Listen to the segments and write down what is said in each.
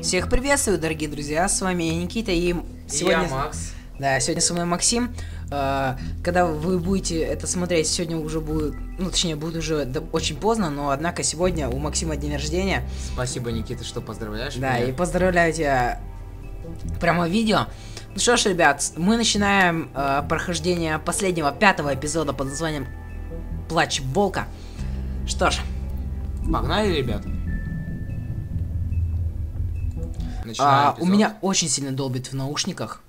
Всех приветствую, дорогие друзья, с вами Никита и сегодня... Я Макс. Да, сегодня со мной Максим. Когда вы будете это смотреть, сегодня уже будет, ну точнее будет уже очень поздно, но однако сегодня у Максима день рождения. Спасибо, Никита, что поздравляешь Да, меня. и поздравляю тебя прямо в видео. Ну что ж, ребят, мы начинаем прохождение последнего, 5-го эпизода под названием «Плач волка». Что ж. Погнали, ребят. У меня очень сильно долбит в наушниках.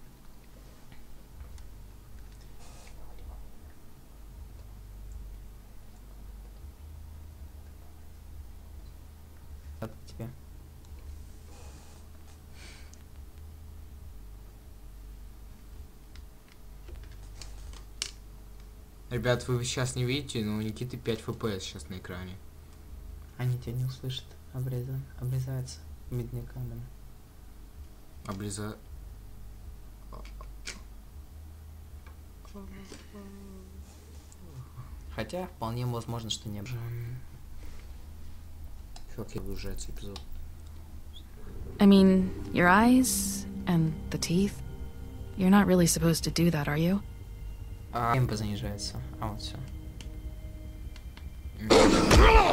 Тебе. Ребят, вы сейчас не видите, но у Никиты 5 FPS сейчас на экране. Они тебя не услышат. Обрезается. Мидникадом. Хотя, вполне возможно, что не было. Как я выезжается эпизод. I mean, your eyes and the teeth. You're not really supposed to do that, are you? Темпо занижается. А вот все.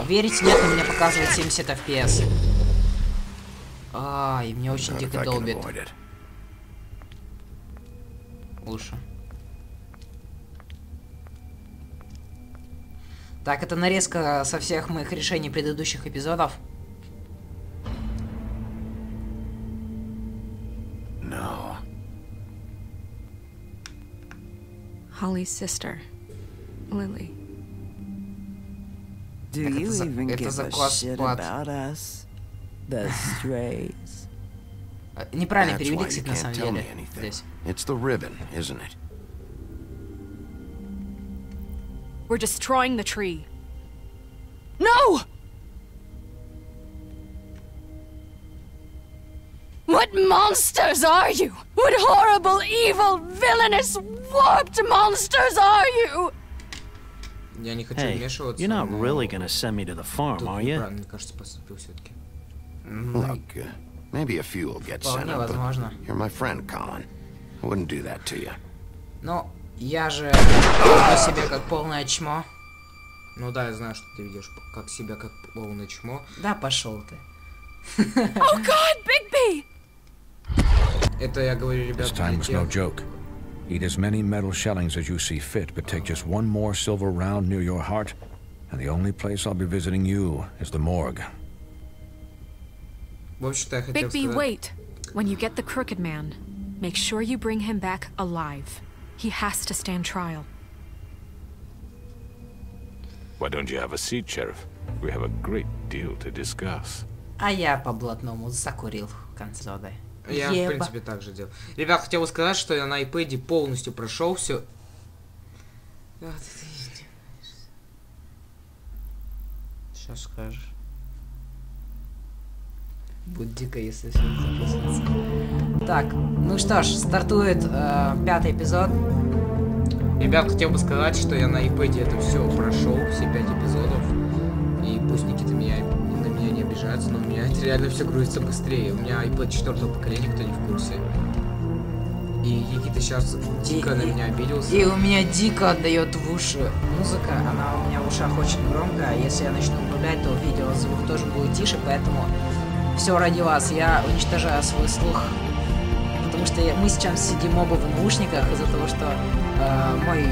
Верите, нет, у меня показывает 70 FPS. И мне очень дико долбит. Уши. Так, это нарезка со всех моих решений предыдущих эпизодов. No. Holly's sister, Lily. Do you even это give за a класс shit склад. about us? The strays. Неправильно That's перевели, why you кстати, на can't самом tell me деле. anything. Здесь. It's the ribbon, isn't it? We're destroying the tree. No! What monsters are you? What horrible, evil, villainous, warped monsters are you? Я не хочу Hey, вмешиваться. you're not но really gonna send me to the farm, тут are you? неправильно, мне кажется, поступил все-таки. Look, maybe a few will get sent Вполне up, but возможно. you're my friend, Colin. I wouldn't do that to you. Но я же веду себя как полное чмо. Ну да, я знаю, что ты ведешь как себя как полное чмо. Да, пошел ты. Oh God, Bigby! Это я говорю, ребят, This time was для no тех, joke. Eat as many metal shellings as you see fit, but take just one more silver round near your heart, and the only place I'll be visiting you is the morgue. В общем-то, я хотел Bigby, сказать... wait. When you get the Crooked Man, make sure you bring him back alive. He has to stand trial. Why don't you have a seat, Sheriff? We have a great deal to discuss. А я по блатному закурил в конце воды. Я, в принципе, так же делал. Ребят, хотел бы сказать, что я на iPad полностью прошел все. Сейчас скажешь. Будет дико, если все запустится. Так, ну что ж, стартует 5-й эпизод. Ребят, хотел бы сказать, что я на iPad это все прошел, все 5 эпизодов. И пусть Никита на меня не обижается, но у меня это реально все грузится быстрее. У меня iPad 4-го поколения, кто не в курсе. И Никита сейчас дико на меня обиделся. И у меня дико отдает в уши музыка, она у меня в ушах очень громкая. Если я начну убавлять, то видео звук тоже будет тише, поэтому все ради вас. Я уничтожаю свой слух. Потому что мы сейчас сидим оба в наушниках из-за того, что мой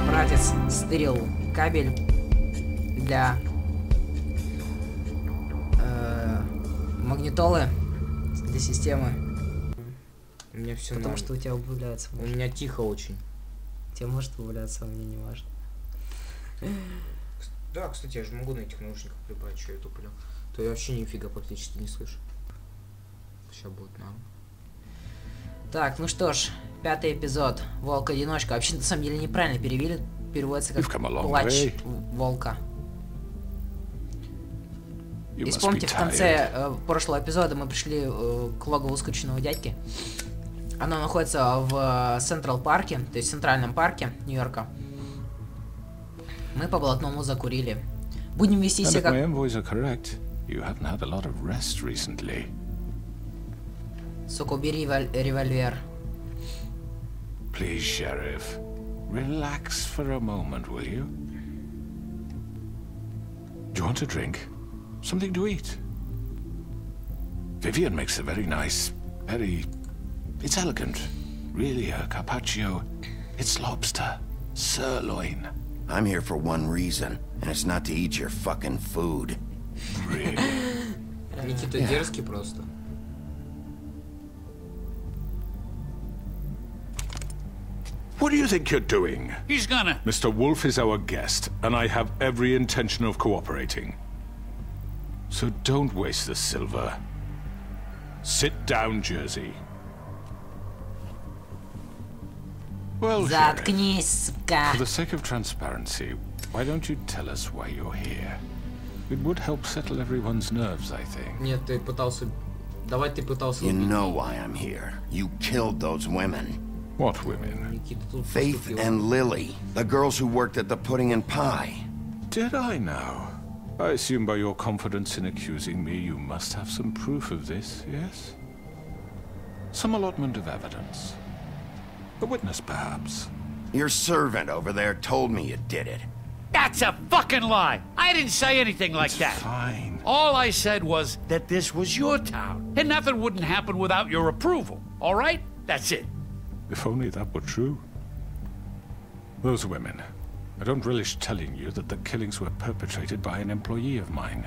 братец стырил кабель для магнитолы для системы. У меня все Потому что у тебя убавляется. У меня тихо очень. Тебе может убавляться, а мне не важно. Да, кстати, я же могу на этих наушниках прибавить, что я туплю. То я вообще нифига практически не слышу. Сейчас будет норм. Так, ну что ж, 5-й эпизод. Волк-одиночка. Вообще, на самом деле, неправильно перевели. Переводится как плач волка. И вспомните, в конце прошлого эпизода мы пришли к логову скучного дядьки. Оно находится в Централ парке, то есть в Центральном парке Нью-Йорка. Мы по блатному закурили. Будем вести себя как... Сука, убери револьвер. Please, Sheriff. Relax for a moment, will you? Do you want a drink? Something to eat? Vivian makes a very nice, it's elegant. Really, a carpaccio. It's lobster. Sirloin. I'm here for one reason, and it's not to eat your fucking food. Really? Никита дерзкий просто. What do you think you're doing? He's gonna... Mr. Wolf is our guest, and I have every intention of cooperating. So don't waste the silver. Sit down, Jersey. Well, Sheriff, Заткнись, сука. for the sake of transparency, why don't you tell us why you're here? It would help settle everyone's nerves, I think. Нет, ты пытался... Давай ты пытался... You know why I'm here. You killed those women. What women? Никита тут Faith поступил. and Lily, the girls who worked at the Pudding and Pie. Did I now? I assume by your confidence in accusing me, you must have some proof of this, yes? Some allotment of evidence. A witness, perhaps. Your servant over there told me you did it. That's a fucking lie! I didn't say anything like It's that. fine. All I said was that this was your town, and nothing wouldn't happen without your approval, all right? That's it. If only that were true. Those women. I don't relish telling you that the killings were perpetrated by an employee of mine.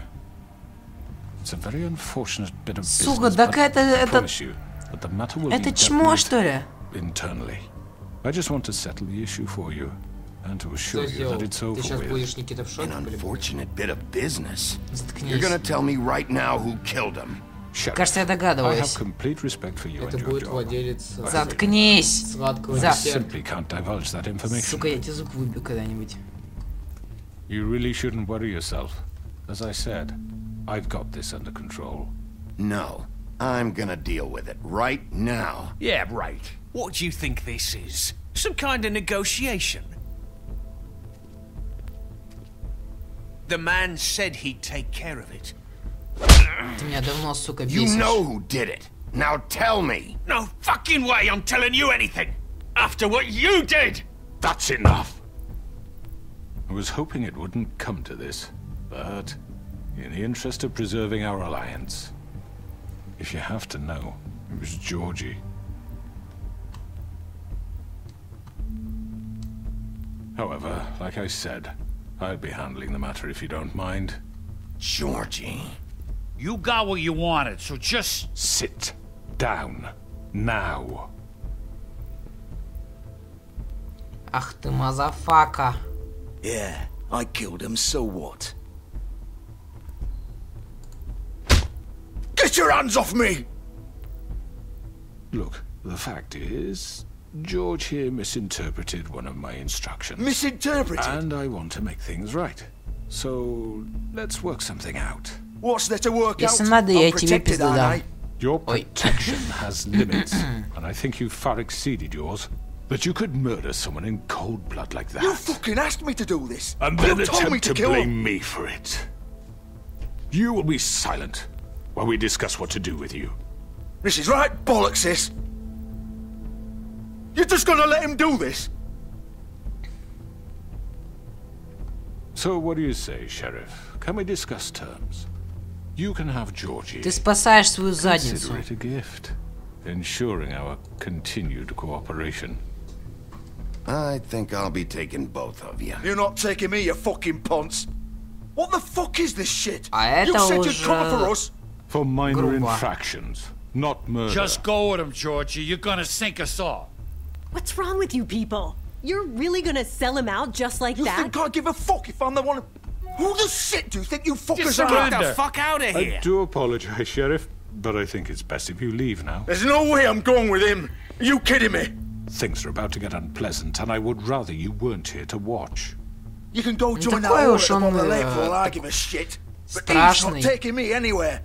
It's a very unfortunate bit of Сука, business, так but это- I promise you that the matter will Это be чмо, dealt with что ли? internally. I just want to settle the issue for you and to assure Что you сделал? that it's Ты over сейчас with. будешь, Никита, в шоке? An unfortunate bit of business. Заткнись. You're gonna tell me right now who killed him. Sheriff, Кажется, я I have догадываюсь. complete respect for you Это and your будет job. владелец Заткнись! сладкого За- I десерта. simply can't divulge that information. Сука, я тебе зуб выбью когда-нибудь. You really shouldn't worry yourself. As I said, I've got this under control. No, I'm gonna deal with it right now. Yeah, right. What do you think this is? Some kind of negotiation? The man said he'd take care of it. Ты меня давно, сука, You бесишь. know who did it. Now tell me. No fucking way I'm telling you anything! After what you did! That's enough! I was hoping it wouldn't come to this, but in the interest of preserving our alliance, if you have to know, it was Georgie. However, like I said, I'll be handling the matter if you don't mind. Georgie. You got what you wanted, so just... Sit down. Now. Ах ты, мазафака. Yeah, I killed him, so what? Get your hands off me! Look, the fact is, George here misinterpreted one of my instructions. Misinterpreted? And I want to make things right. So, let's work something out. What's there to work Если out? надо, я I'm тебе protected, пизду aren't дам. I? Your Oi. protection has limits, and I think you've far exceeded yours. But you could murder someone in cold blood like that. You fucking asked me to do this! And then you told me attempt to to kill blame him! me for it. You will be silent while we discuss what to do with you. This is right bollocks, sis! You're just gonna let him do this? So what do you say, Sheriff? Can we discuss terms? You can have Georgie. Ты спасаешь свою задницу. Consider it a gift, ensuring our continued cooperation. I think I'll be taking both of you. You're not taking me, you fucking ponce! What the fuck is this shit? А You это said you'd cover for уже... us! For minor Грубо. infractions, not murder. Just go with him, Georgie. You're gonna sink us all. What's wrong with you people? You're really gonna sell him out just like You that? think I give a fuck if I'm the one... Who the shit do you think you fuckers surrender. are? Get the fuck out of I do apologize, Sheriff, but I think it's best if you leave now. There's no way I'm going with him! Are you kidding me? Things are about to get unpleasant, and I would rather you weren't here to watch. You can go join that такой war уж up on the он, lake for all I give a shit. But he's страшный. not taking me anywhere.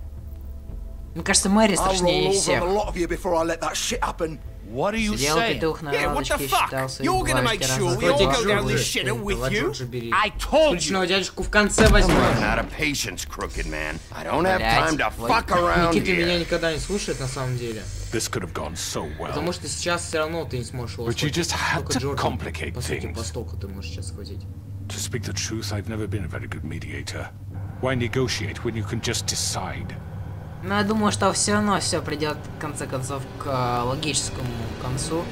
Мне кажется, Мэри I'll roll страшнее over всех. on a lot of you before I let that shit happen. What are you Сидел saying? петух на Yeah, what the лавочке, fuck? считал свои You're gonna бумажки make разных sure we all цветов. go down this shitter with Давай you? Джорджа бери. I told you. Скрюченного дядюшку в конце возьмешь. I'm out of patience, crooked man. I don't have Блядь, time to вот. fuck around Никита меня here. никогда не слушает на самом деле. This could have gone so well. Потому что сейчас все равно ты не сможешь его But you схватить. just had Только to Джорджа, complicate по сути, things. по стоку ты можешь сейчас схватить. To speak the truth, I've never been a very good mediator. Why negotiate when you can just decide? Но я думаю, что все равно все придет в конце концов к логическому концу.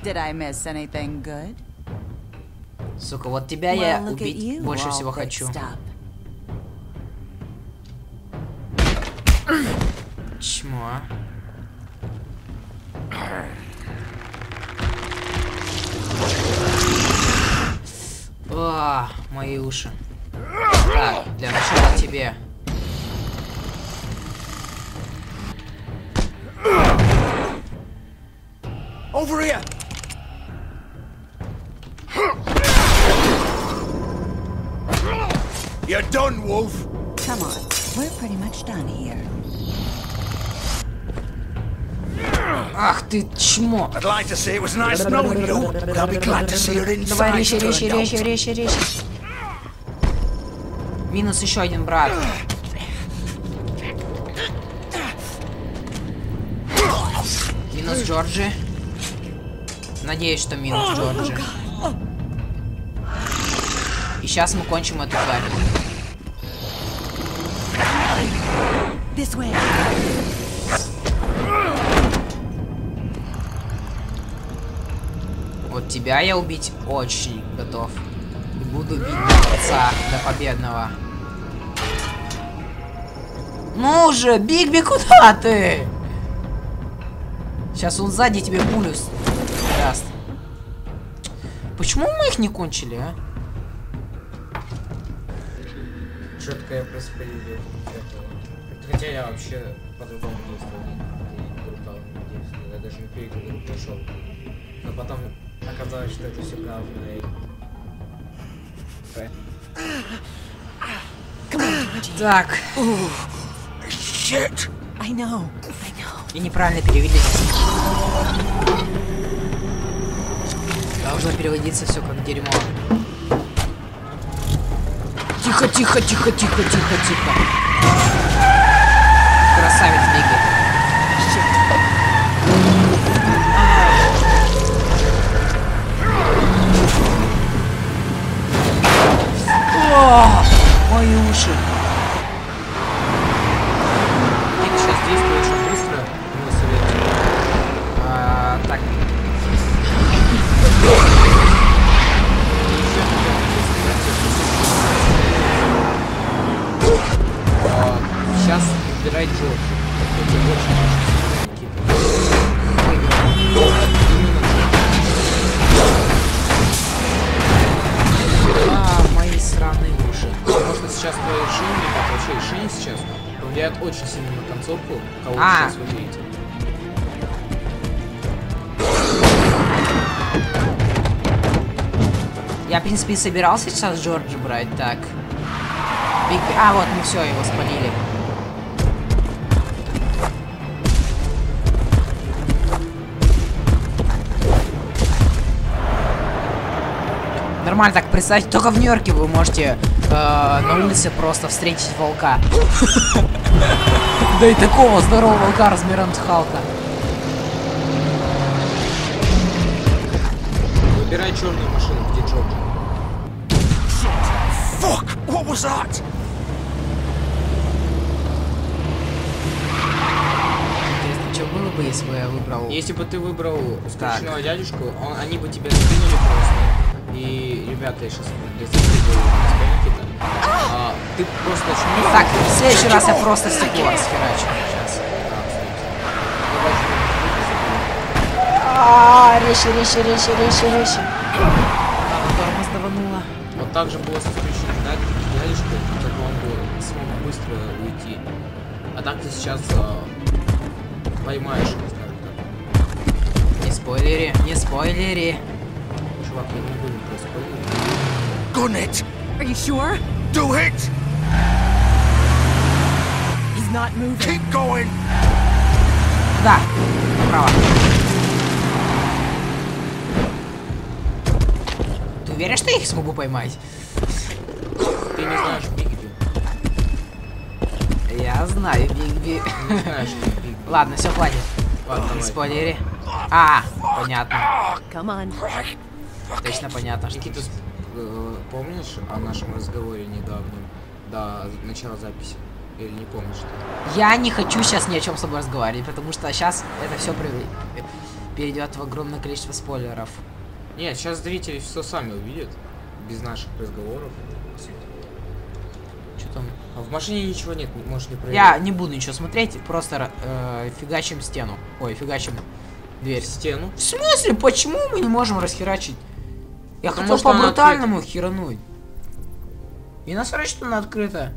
Did I miss anything good? Сука, вот тебя я убить больше всего хочу. Чмо. О, мои уши. Так, для начала тебе. Over here. You're done, Wolf. Come on, we're pretty much done here. Ах ты чмо. I'd like to say it was nice knowing you, but I'll be glad to see your Давай insides резче, turned резче, out. резче, резче, резче. Минус еще один брат. Минус Джорджи. Надеюсь, что минус Джорджи. И сейчас мы кончим эту тварь. This way. Вот тебя я убить очень готов. И буду бить до конца, до победного. Ну же, Бигби, куда ты? Сейчас он сзади тебе пулю даст. Почему мы их не кончили, а? Четко я проспорил. Хотя я вообще по-другому действовал. Я даже не перед игру пришел. Но потом оказалось, что это все говно. Так. Shit. I know. И неправильно перевели. Должно переводиться все как дерьмо. Тихо, тихо, тихо, тихо, тихо, тихо. Красавец Бигги. О, мои уши. Ты сейчас действуешь быстро, но советую. Так. Сейчас убирай Джорджа. Это очень А, мои сраные уши. Возможно, сейчас твое решение, как вообще решение сейчас, повлияет очень сильно на концовку, кого вы сейчас выберете. Я, в принципе, и собирался сейчас Джорджа брать, так. А, вот, мы все, его спалили. Нормально так представить, только в Нью-Йорке вы можете на улице просто встретить волка. Да и такого здорового волка размером с Халка. Выбирай черную машину, где Джорджа. Fuck! What was that? Интересно, что было бы, если бы я выбрал... Если бы ты выбрал скучного дядюшку, они бы тебя скинули просто. И, ребята, я сейчас для ты просто начнешь... Так, в следующий раз я просто стекло расхерачу сейчас. Резче, резче. Тормоз давануло. Вот так же было со скрюченным дядюшкой, чтобы он бы смог быстро уйти. А так ты сейчас поймаешь, скажем так. Не спойлери. Чувак, мы не будем про спойлеры. Gun it! Are you sure? Do it! not moving. Keep going. Да, направо. Ты уверен, что я их смогу поймать? Ты не знаешь Бигби. Я знаю Бигби. Не знаешь Бигби. Ладно, все, хватит. Ладно, Не давай. спойлери. А, понятно. Come on. Точно понятно. Что... Никита, помнишь о нашем разговоре недавнем до начала записи? Или не помнишь? Я не хочу сейчас ни о чем с тобой разговаривать, потому что сейчас это все перейдет в огромное количество спойлеров. Нет, сейчас зрители все сами увидят. Без наших разговоров. Что там? А в машине ничего нет, можешь не проверить. Я не буду ничего смотреть, просто фигачим стену. Ой, фигачим дверь. Стену? В смысле? Почему мы не можем расхерачить? Я Потому хотел что она по-брутальному херануть. И насрать, что она открыта.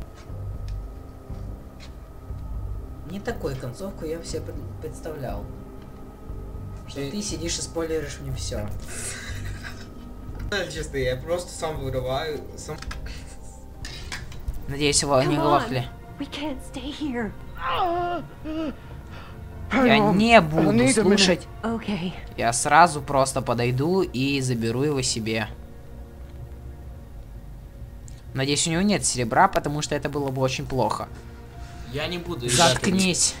Не такую концовку я себе представлял. Что ты сидишь и спойлеришь мне все. Честно, я просто сам вырываю, сам... Надеюсь, его не глохли. We can't stay here. Я не буду слушать. Okay. Я сразу просто подойду и заберу его себе. Надеюсь, у него нет серебра, потому что это было бы очень плохо. Я не буду. Заткнись.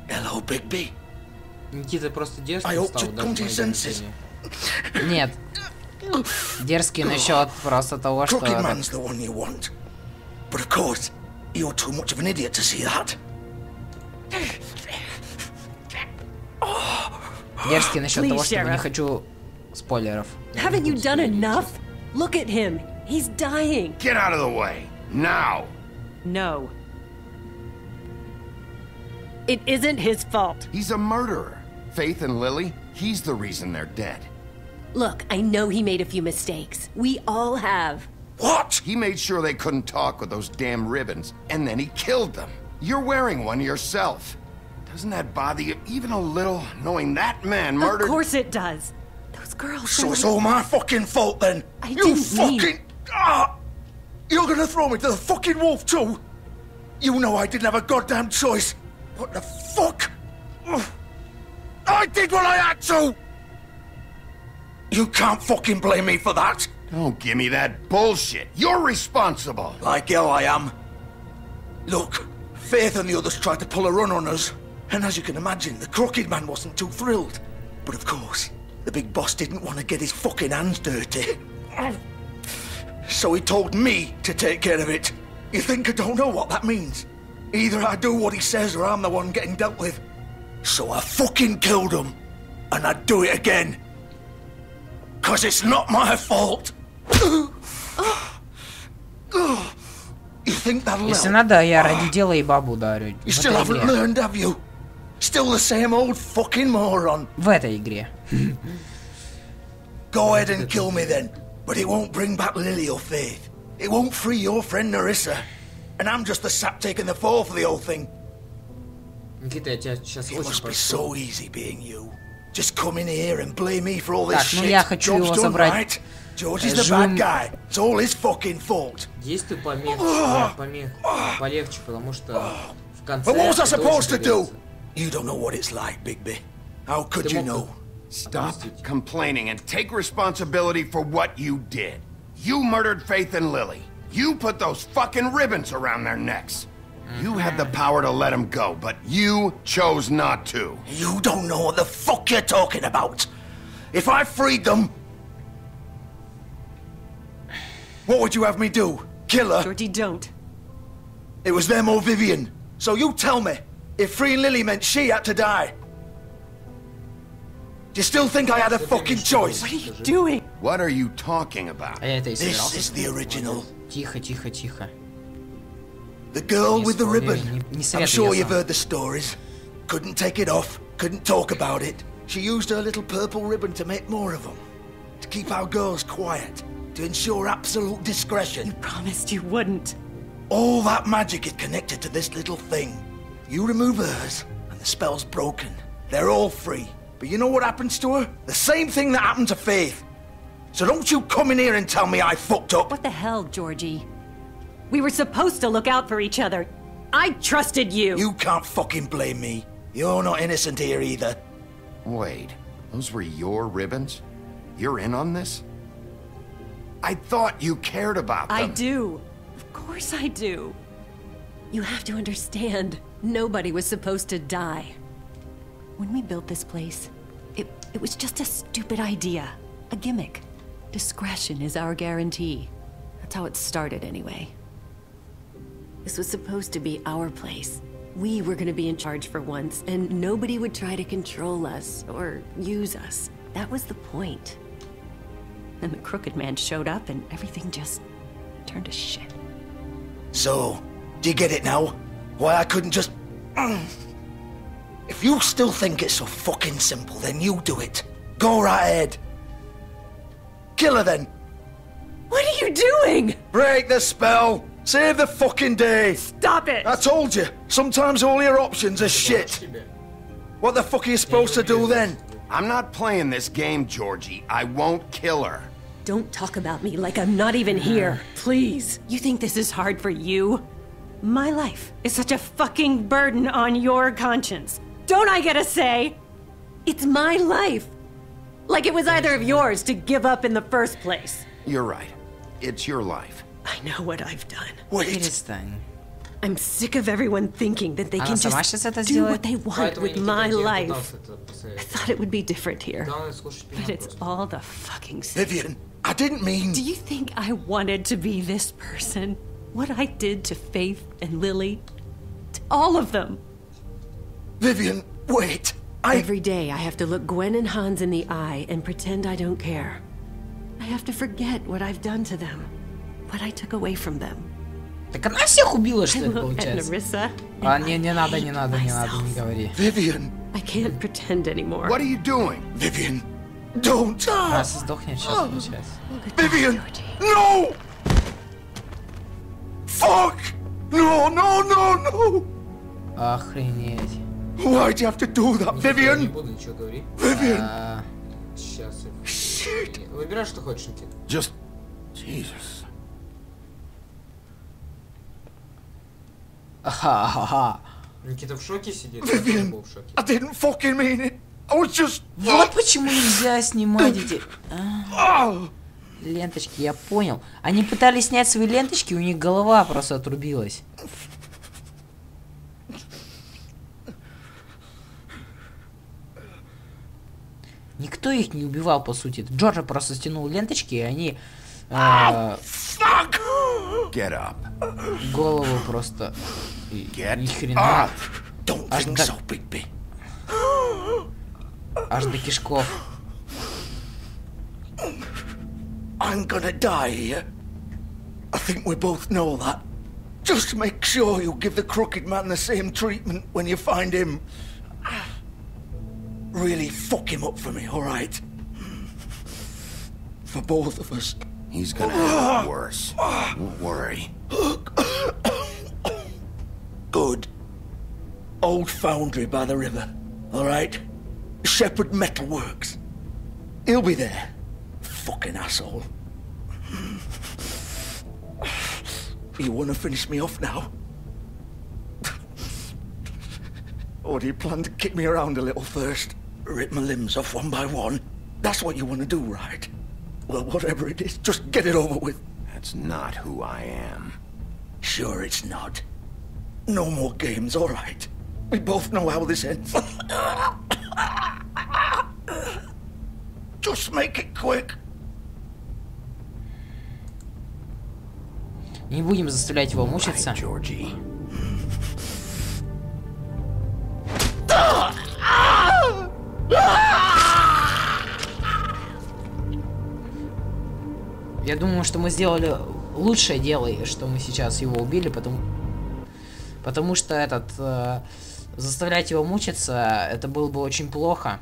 Hello, Bigby. Никита просто дерзкий I hope стал, to даже come to мои your senses. замечания. Нет. Дерзкий насчет просто того, что... Crooked Man's the one you want. But of course, you're too much of an idiot to see that. Dерзкий насчет того, Please, что я не Sheriff. хочу спойлеров. Haven't you done enough? Look at him. He's dying. Get out of the way. Now. No. It isn't his fault. He's a murderer. Faith and Lily, he's the reason they're dead. Look, I know he made a few mistakes. We all have. What? He made sure they couldn't talk with those damn ribbons, and then he killed them. You're wearing one yourself. Doesn't that bother you even a little, knowing that man murdered... Of course it does. Those girls... So it's all my fucking fault then? I You didn't mean- fucking... Ah! You're gonna throw me to the fucking wolf too? You know I didn't have a goddamn choice. What the fuck? Ugh. I did what I had to! You can't fucking blame me for that. Don't give me that bullshit. You're responsible. Like hell I am. Look, Faith and the others tried to pull a run on us. And as you can imagine, the Crooked Man wasn't too thrilled. But of course, the big boss didn't want to get his fucking hands dirty. So he told me to take care of it. You think I don't know what that means? Either I do what he says or I'm the one getting dealt with. So I fucking killed him. And I'd do it again. 'Cause it's not my fault. You think that'll Если help? надо, я ради дела и бабу ударю. You still haven't learned, have you? Still the same old fucking moron. В этой игре. Go ahead and kill me then. But it won't bring back Lily or Faith. It won't free your friend Narissa. And I'm just the sap taking the fall for the whole thing. Никита, я тебя сейчас It очень must be прошу. so easy being you. Just come in here and blame me for all this Так, ну shit. я хочу Job's его done, забрать. right? George is the bad Жум. guy. It's all his fucking fault. Действуй полегче, потому что в конце... But what was I ты supposed to должен do? You don't know what it's like, Bigby. How could Ты you мог- know? Stop complaining and take responsibility for what you did. You murdered Faith and Lily. You put those fucking ribbons around their necks. You had the power to let them go, but you chose not to. You don't know what the fuck you're talking about. If I freed them... What would you have me do? Kill her? Georgie, don't. It was them or Vivian. So you tell me, if freeing Lily meant she had to die. Do you still think I had a fucking choice? What are you doing? What are you talking about? А я это и This собирался. is the original. Тихо, тихо, тихо. The girl Не with the спойлери, ribbon. не I'm советую sure я you've сам. heard the stories. Couldn't take it off, couldn't talk about it. She used her little purple ribbon to make more of them. To keep our girls quiet. To ensure absolute discretion. You promised you wouldn't. All that magic is connected to this little thing. You remove hers, and the spell's broken. They're all free. But you know what happens to her? The same thing that happened to Faith. So don't you come in here and tell me I fucked up. What the hell, Georgie? We were supposed to look out for each other. I trusted you. You can't fucking blame me. You're not innocent here either. Wait, those were your ribbons? You're in on this? I thought you cared about them. I do. Of course I do. You have to understand, nobody was supposed to die. When we built this place, it was just a stupid idea. A gimmick. Discretion is our guarantee. That's how it started anyway. This was supposed to be our place. We were gonna be in charge for once, and nobody would try to control us or use us. That was the point. Then the Crooked Man showed up and everything just turned to shit. So, do you get it now? Why I couldn't just... If you still think it's so fucking simple, then you do it. Go right ahead. Kill her then. What are you doing? Break the spell. Save the fucking day. Stop it. I told you, sometimes all your options are shit. What the fuck are you supposed to do then? I'm not playing this game, Georgie. I won't kill her. Don't talk about me like I'm not even here. Please. You think this is hard for you? My life is such a fucking burden on your conscience. Don't I get a say? It's my life. Like it was either of yours to give up in the first place. You're right. It's your life. I know what I've done. Wait. I'm sick of everyone thinking that they Она can сама just сейчас это do сделает. what they want with my life. I thought it would be different here. But it's all the fucking same. Vivian, I didn't mean... Do you think I wanted to be this person? What I did to Faith and Lily? To all of them. Vivian, wait. Every day I have to look Gwen and Hans in the eye and pretend I don't care. I have to forget what I've done to them. What I took away from them. Так она всех убила, что I ли, look at получается? Narissa А, не надо, не говори. Vivian. I can't pretend anymore. What are you doing? Vivian, don't. Она сдохнет сейчас, получается. Vivian, no! Fuck! No, no, no, no! Охренеть. Why'd you have to do that, Не Vivian? буду ничего говорить. Vivian! Сейчас. Shit! Выбирай, что хочешь, Никит. Just... Jesus. Ха-ха-ха. Никита в шоке сидит. Vivian, Я был в шоке. I didn't fucking mean it. I was just... Вот почему нельзя снимать эти... Ленточки, я понял. Они пытались снять свои ленточки, у них голова просто отрубилась. Никто их не убивал, по сути. Джорджа просто стянул ленточки, и они... Get up. Голову просто... Ни хрена. Ah, don't think so, Bigby. Аж до кишков. I'm gonna die here. I think we both know that. Just make sure you give the Crooked Man the same treatment when you find him. Really fuck him up for me, alright? For both of us. He's gonna have it worse. Don't worry. Good. Old foundry by the river, alright? Shepherd Metalworks. He'll be there. Fucking asshole. You wanna finish me off now? Or do you plan to kick me around a little first? Rip my limbs off one by one? That's what you wanna do, right? Well, whatever it is, just get it over with. That's not who I am. Sure it's not. No more games, alright? We both know how this ends. Just make it quick. Не будем заставлять его мучиться. Georgie. Я думаю, что мы сделали лучшее дело, что мы сейчас его убили, потому что заставлять его мучиться, это было бы очень плохо.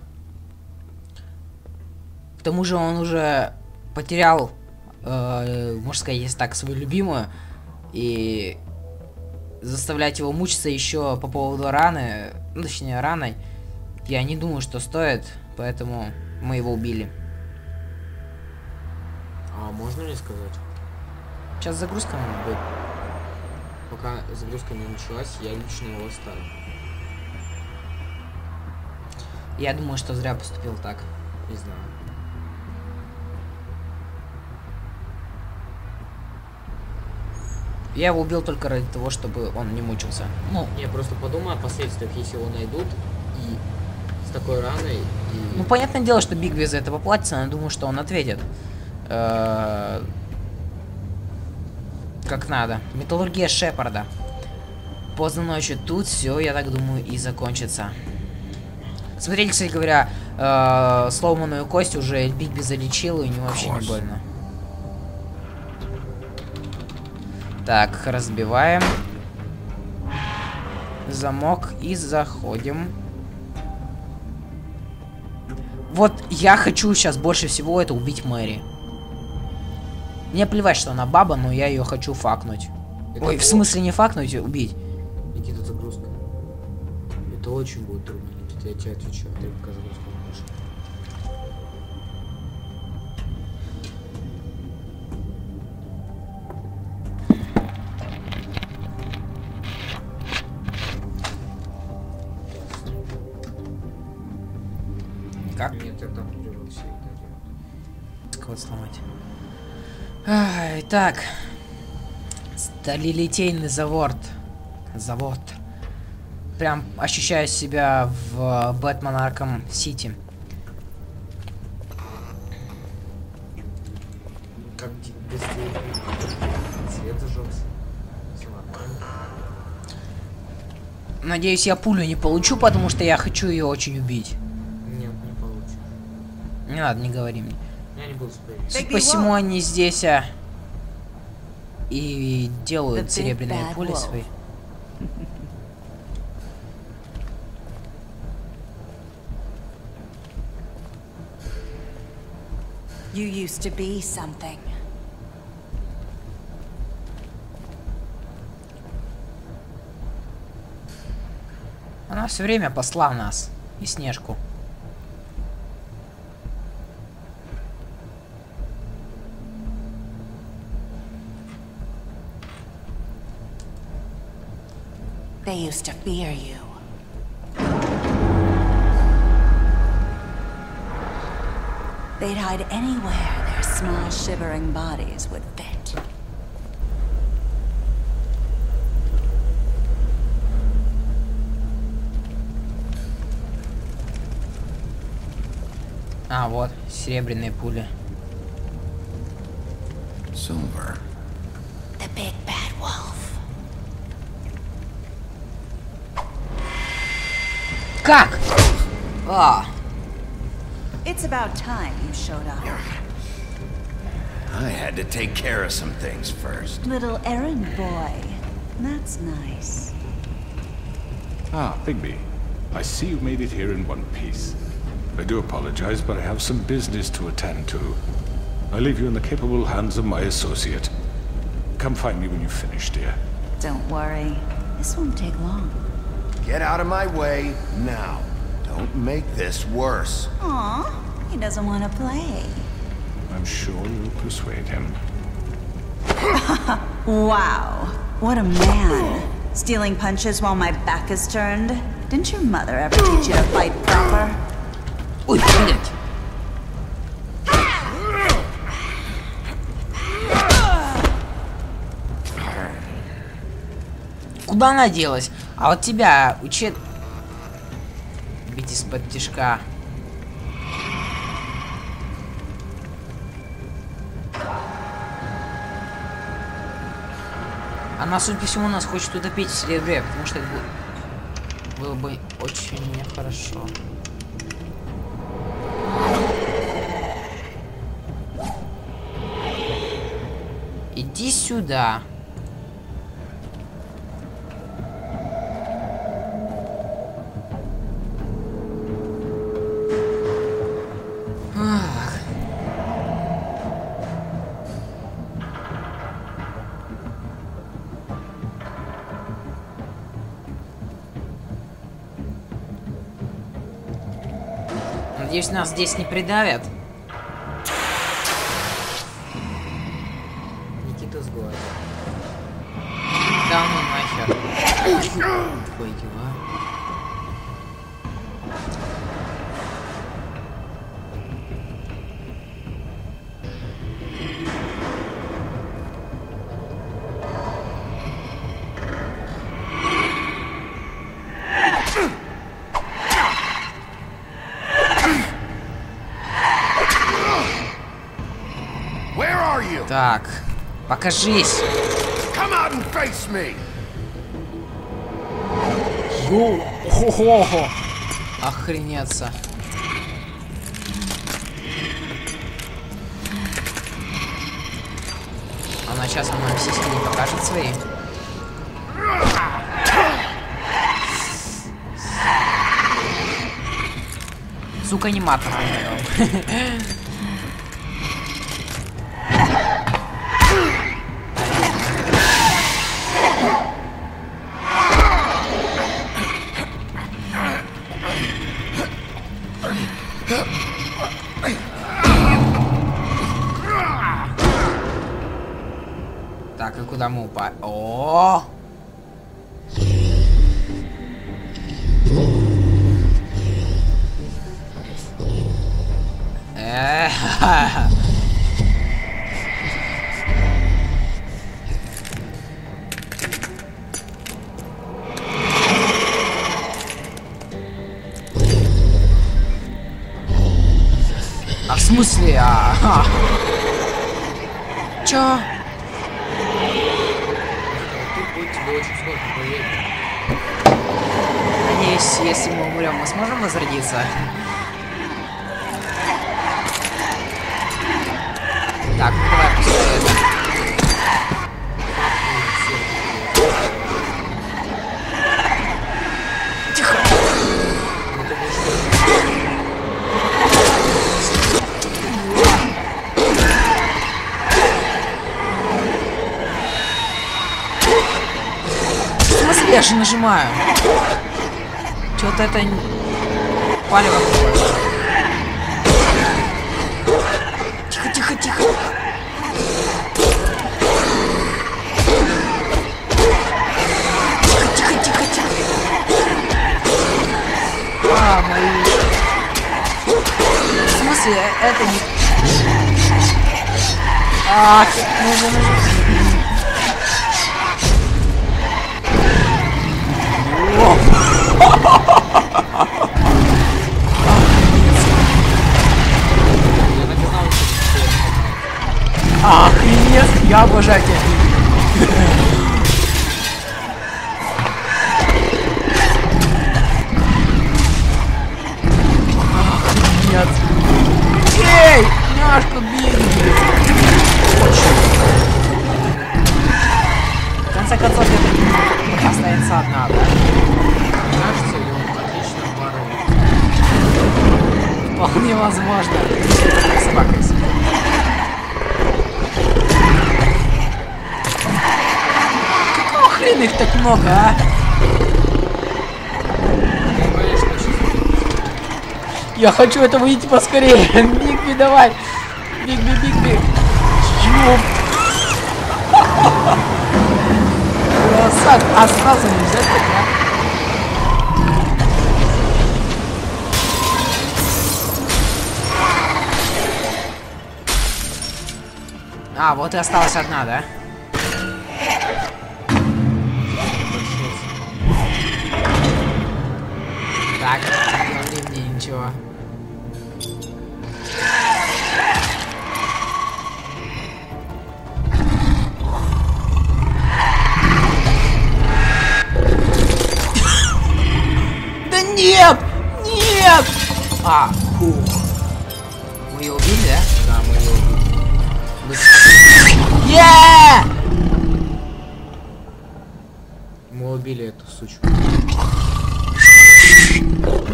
К тому же он уже потерял, можно сказать, если так, свою любимую, и заставлять его мучиться еще по поводу раны, ну, точнее раной, я не думаю, что стоит, поэтому мы его убили. А можно мне сказать? Сейчас загрузка будет. Пока загрузка не началась, я лично его оставил. Я думаю, что зря поступил так. Не знаю. Я его убил только ради того, чтобы он не мучился. Ну, я просто подумал о последствиях, если его найдут и с такой раной. И... Ну, понятное дело, что Бигби за это поплатится, но я думаю, что он ответит. Как надо. Металлургия Шепарда. Поздно ночью. Тут все, я так думаю, и закончится. Смотрите, кстати говоря, сломанную кость уже Бигби залечил, и ему вообще не больно. Так, разбиваем замок и заходим. Вот я хочу сейчас больше всего это убить Мэри. Мне плевать, что она баба, но я ее хочу факнуть. Это ой, в смысле не факнуть, а убить. Никита, загрузка. Это очень будет трудно, Никита, я тебе отвечаю. Ты пока загрузку можешь. Как? Нет, я там прервался. Кого сломать? Ай, так. Сталилитейный завод. Прям ощущаю себя в Бэтмен Аркхем Сити. Как быстрее свет зажегся. Все нормально. Надеюсь, я пулю не получу, потому что я хочу ее очень убить. Нет, не получишь. Не надо, не говори мне. Я не буду спорить. Судя по всему, они здесь и делают серебряные пули свои. You used to be something. Она все время посла нас и Снежку. They used to fear you. They'd hide anywhere their small, shivering bodies would fit. А, вот, серебряные пули. Silver. The big bad wolf. Как? А. It's about time you showed up. I had to take care of some things first. Little errand boy. That's nice. Ah, Bigby. I see you made it here in one piece. I do apologize, but I have some business to attend to. I leave you in the capable hands of my associate. Come find me when you've finished, dear. Don't worry. This won't take long. Get out of my way now. Don't make this worse. Aw, he doesn't want to play. I'm sure you'll persuade him. Wow, what a man. Stealing punches while my back is turned? Didn't your mother ever teach you to fight proper? Ой, блядь. Куда она делась? А вот тебя учат... Бить из-под тишка. Она, судя по всему, нас хочет утопить в серебре, потому что это было бы очень нехорошо. Иди сюда. Ах. Надеюсь, нас здесь не придавят. Никита с головой. Да ну нахер. Ой, дела. Так, покажись. Come out and face me. Ого-го. Охренеться. Она сейчас нам сиськи не покажет свои. Сука, аниматор. Так, и куда мы упали? О! А в смысле? Чё? Надеюсь, если мы умрем, мы сможем возродиться? Так, ну давай пускай это. Тихо! В смысле, я же нажимаю. Что-то это палево какое-то. Тихо, тихо, тихо. Тихо, тихо, тихо, тихо. А, мои. В смысле, это не... А, нужно. Охренеть, я обожаю тебя. Охренеть. Эй, няшка, беги. В конце концов, это останется одна, да? Кажется, он отлично ворует. Вполне возможно. Это собака есть. Какого хрена их так много, а? Я хочу это выйти поскорее. Бигби, давай. Бигби. Ёп. Красавчик. А сразу нельзя так, а? А, вот и осталась одна, да? Так, не говори мне ничего. Да нет! Нет! А, фу. Мы ее убили, да? Да, мы ее убили. Мы убили эту сучку.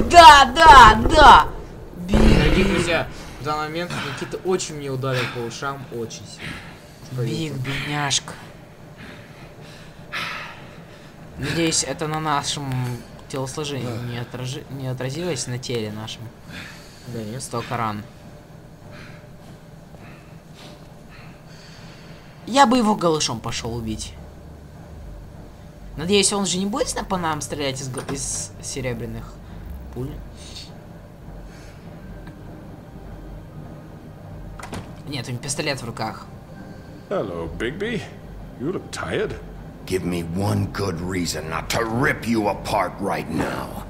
Да! Дорогие друзья, в данный момент Никита очень мне ударил по ушам, очень сильно. Биг, бедняжка. Надеюсь, это на нашем телосложении не отразилось на теле нашем. Да нет, столько ран. Я бы его голышом пошел убить. Надеюсь, он же не будет по нам стрелять из серебряных пуль. Нет, у него пистолет в руках. Hello, Bigby. You look tired. Give me one good reason not to rip you apart right now.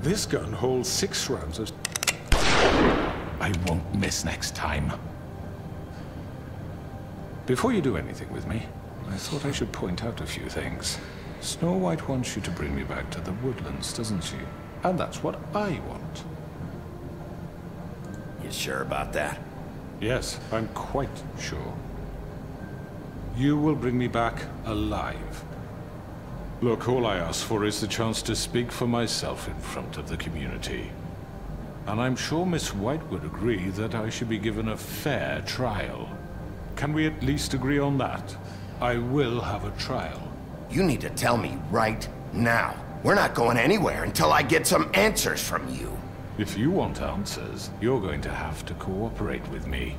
This gun holds 6 rounds of... I won't miss next time. Before you do anything with me, I thought I should point out a few things. Snow White wants you to bring me back to the woodlands, doesn't she? And that's what I want. You sure about that? Yes, I'm quite sure. You will bring me back alive. Look, all I ask for is the chance to speak for myself in front of the community. And I'm sure Miss White would agree that I should be given a fair trial. Can we at least agree on that? I will have a trial. You need to tell me right now. We're not going anywhere until I get some answers from you. If you want answers, you're going to have to cooperate with me.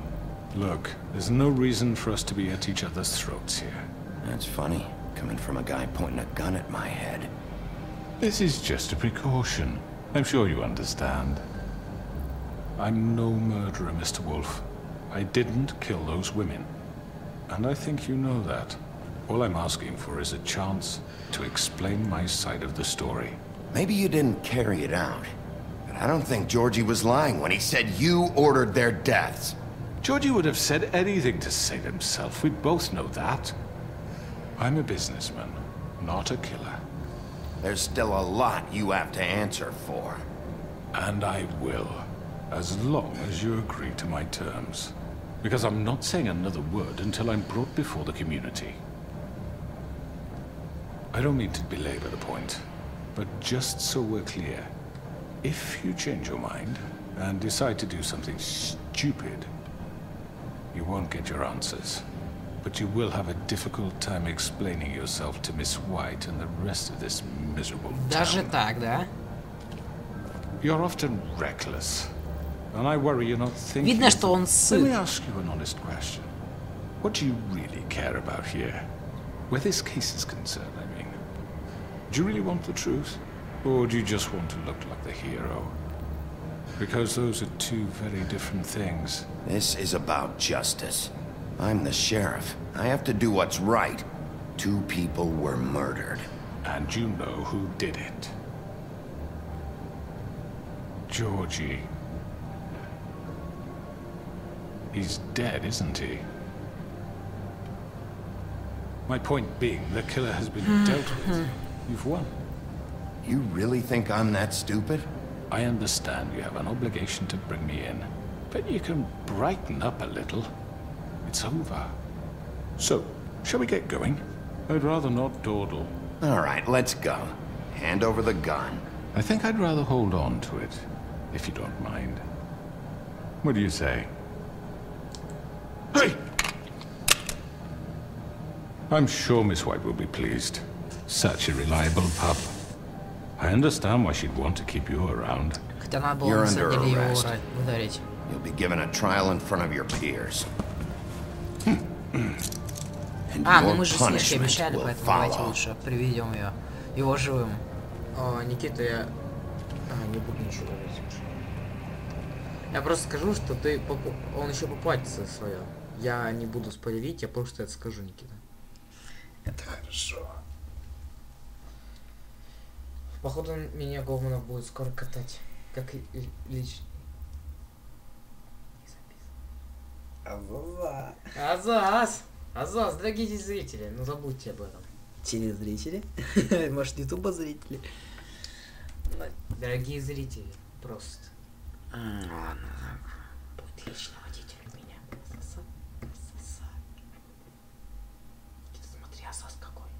Look, there's no reason for us to be at each other's throats here. That's funny, coming from a guy pointing a gun at my head. This is just a precaution. I'm sure you understand. I'm no murderer, Mr. Wolf. I didn't kill those women. And I think you know that. All I'm asking for is a chance to explain my side of the story. Maybe you didn't carry it out. But I don't think Georgie was lying when he said you ordered their deaths. Georgie would have said anything to save himself. We both know that. I'm a businessman, not a killer. There's still a lot you have to answer for. And I will, as long as you agree to my terms. Because I'm not saying another word until I'm brought before the community. I don't mean to belabor the point, but just so we're clear, if you change your mind and decide to do something stupid, you won't get your answers. But you will have a difficult time explaining yourself to Miss White and the rest of this miserable Даже town. так, да? You're often reckless, and I worry you're not thinking. Видно, что он Let сыт. me ask you an honest question. What do you really care about here? Where this case is concerned, I mean. Do you really want the truth? Or do you just want to look like the hero? Because those are two very different things. This is about justice. I'm the sheriff. I have to do what's right. 2 people were murdered. And you know who did it. Georgie. He's dead, isn't he? My point being, the killer has been dealt with. You've won. You really think I'm that stupid? I understand you have an obligation to bring me in, but you can brighten up a little. It's over. So, shall we get going? I'd rather not dawdle. All right, let's go. Hand over the gun. I think I'd rather hold on to it, if you don't mind. What do you say? Hey! I'm sure Miss White will be pleased. Such a reliable pup. I understand why she'd want to keep you around. Хотя надо было You're на under самом деле его arrest. ударить. You'll be given a trial in front of your peers. And А, ну your мы же с Мишей punishment обещали, will поэтому давайте follow. лучше приведем его живым. Никита, я... не буду ничего говорить. Я просто скажу, что ты... Он еще поплатится свое. Я не буду спойлерить, я просто это скажу, Никита. Это хорошо. Походу, меня Гоуманов будет скоро катать. Как и лично. Азаз! Азаз, дорогие зрители, ну забудьте об этом. Телезрители? Может, ютуба зрители? Дорогие зрители, просто. Ладно, будет лично водитель у меня. Азаз. Смотри, Азаз какой.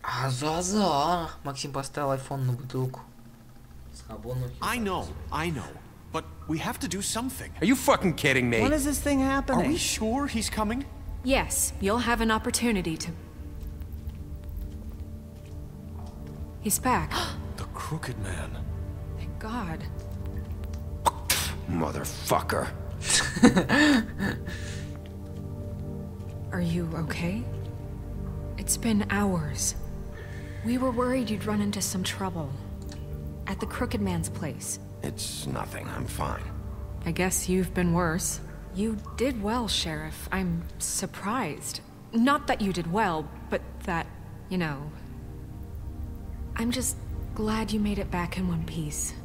Азаза! Максим поставил айфон на бутылку. I know. But we have to do something. Are you fucking kidding me? When is this thing happening? Are we sure he's coming? Yes, you'll have an opportunity to... He's back. The Crooked Man. Thank God. Motherfucker. Are you okay? It's been hours. We were worried you'd run into some trouble. At the Crooked Man's place. It's nothing. I'm fine. I guess you've been worse. You did well, Sheriff. I'm surprised. Not that you did well, but that, you know... I'm just glad you made it back in one piece.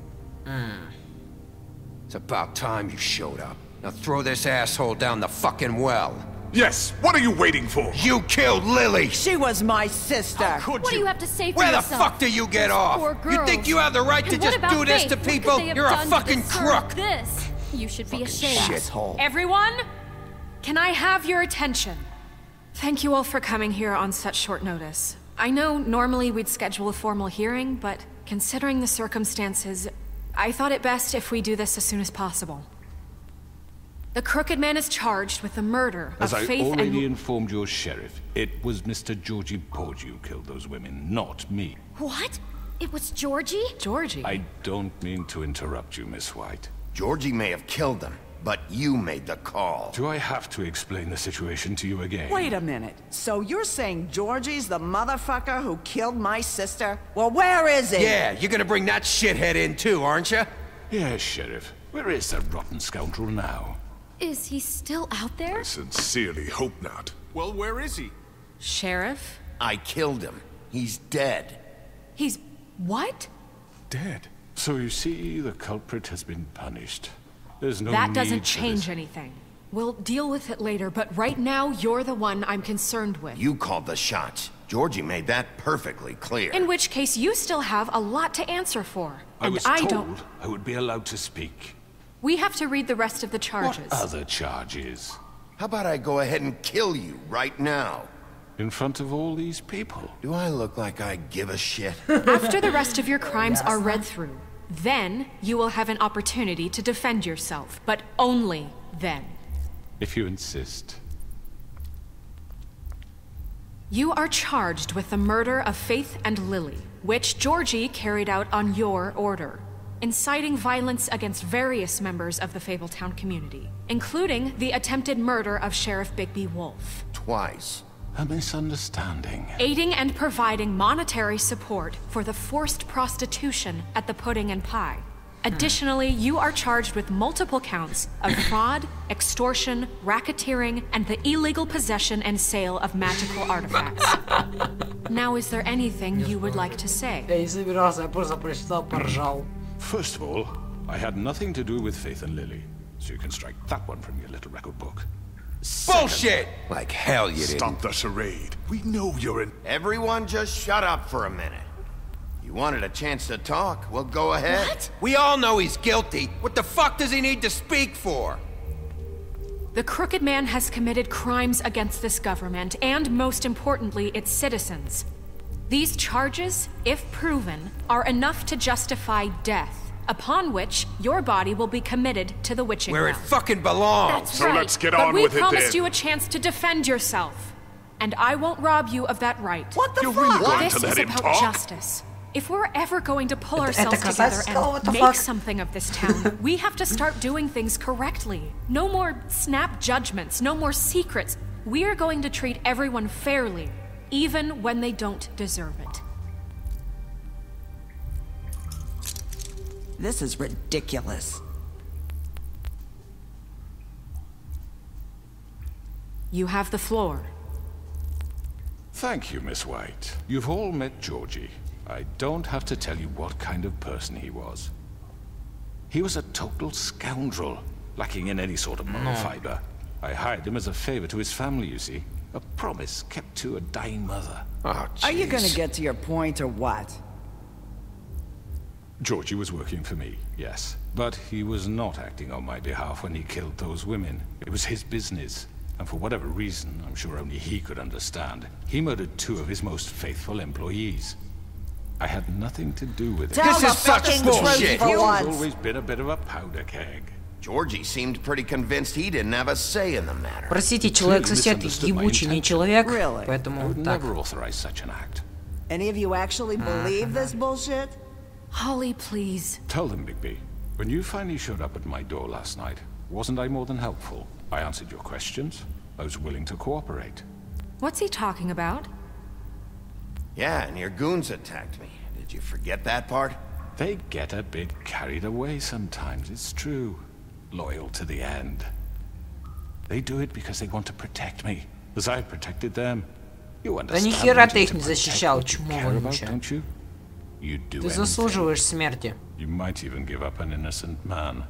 It's about time you showed up. Now throw this asshole down the fucking well. Yes, what are you waiting for? You killed Lily! She was my sister! What do you have to say for Where yourself? the fuck do you get off? You think you have the right to just do this to people? You're a fucking crook! This? You should be ashamed. Shithole. Everyone, can I have your attention? Thank you all for coming here on such short notice. I know normally we'd schedule a formal hearing, but considering the circumstances, I thought it best if we do this as soon as possible. The Crooked Man is charged with the murder of Faith and... As I already informed your sheriff, it was Mr. Georgie Porgy who killed those women, not me. What? It was Georgie? Georgie? I don't mean to interrupt you, Miss White. Georgie may have killed them, but you made the call. Do I have to explain the situation to you again? Wait a minute. So you're saying Georgie's the motherfucker who killed my sister? Well, where is he? Yeah, you're gonna bring that shithead in too, aren't you? Yes, Sheriff. Where is that rotten scoundrel now? Is he still out there? I sincerely hope not. Well, where is he? Sheriff? I killed him. He's dead. He's... what? Dead. So you see, the culprit has been punished. There's no That need doesn't for change this. anything. We'll deal with it later, but right now, you're the one I'm concerned with. You called the shots. Georgie made that perfectly clear. In which case, you still have a lot to answer for. I was I told don't... I would be allowed to speak. We have to read the rest of the charges. What other charges? How about I go ahead and kill you right now? In front of all these people? Do I look like I give a shit? After the rest of your crimes are read through, then you will have an opportunity to defend yourself, but only then. If you insist. You are charged with the murder of Faith and Lily, which Georgie carried out on your order, inciting violence against various members of the Fabletown community, including the attempted murder of Sheriff Bigby Wolf. Twice. A misunderstanding. Aiding and providing monetary support for the forced prostitution at the Pudding and Pie. Additionally, you are charged with multiple counts of fraud, extortion, racketeering, and the illegal possession and sale of magical artifacts. Now, is there anything you would like to say? First of all, I had nothing to do with Faith and Lily, so you can strike that one from your little record book. Bullshit! Like hell you didn't. Stop the charade. We know you're in... Everyone just shut up for a minute. You wanted a chance to talk, well, go ahead. What? We all know he's guilty. What the fuck does he need to speak for? The Crooked Man has committed crimes against this government, and most importantly, its citizens. These charges, if proven, are enough to justify death, upon which your body will be committed to the witching Where it well. fucking belongs. That's So right. let's get but on with it we promised then. you a chance to defend yourself, and I won't rob you of that right. What the You're fuck? really going This to let is him about talk? justice. If we're ever going to pull ourselves это together сказал, what and the make fuck? something of this town, we have to start doing things correctly. No more snap judgments, no more secrets. We are going to treat everyone fairly, even when they don't deserve it. This is ridiculous. You have the floor. Thank you, Miss White. You've all met Georgie. I don't have to tell you what kind of person he was. He was a total scoundrel, lacking in any sort of moral fiber. I hired him as a favor to his family, you see. A promise kept to a dying mother. Oh, Are you gonna jeez. get to your point or what? Georgie was working for me, yes. But he was not acting on my behalf when he killed those women. It was his business. And for whatever reason, I'm sure only he could understand, he murdered 2 of his most faithful employees. I had nothing to do with it. Tell This is the such fucking bullshit. truth for He's once. always been a bit of a powder keg. Georgie seemed pretty convinced he didn't have a say in the matter. Простите, человек сосед ебучий не человек, Really? I поэтому would так. never authorize such an act. Any of you actually believe this bullshit? Holly, please. Tell them, Bigby, when you finally showed up at my door last night, wasn't I more than helpful? I answered your questions. I was willing to cooperate. What's he talking about? Yeah, and your goons attacked me. Did you forget that part? They get a bit carried away sometimes, it's true. Loyal to the end. They do it because they want to protect me, as I protected them. You Да understand? нихера ты их не защищал, чмо вонючая. Don't you? You do Ты anything. заслуживаешь смерти. You might even give up an innocent man,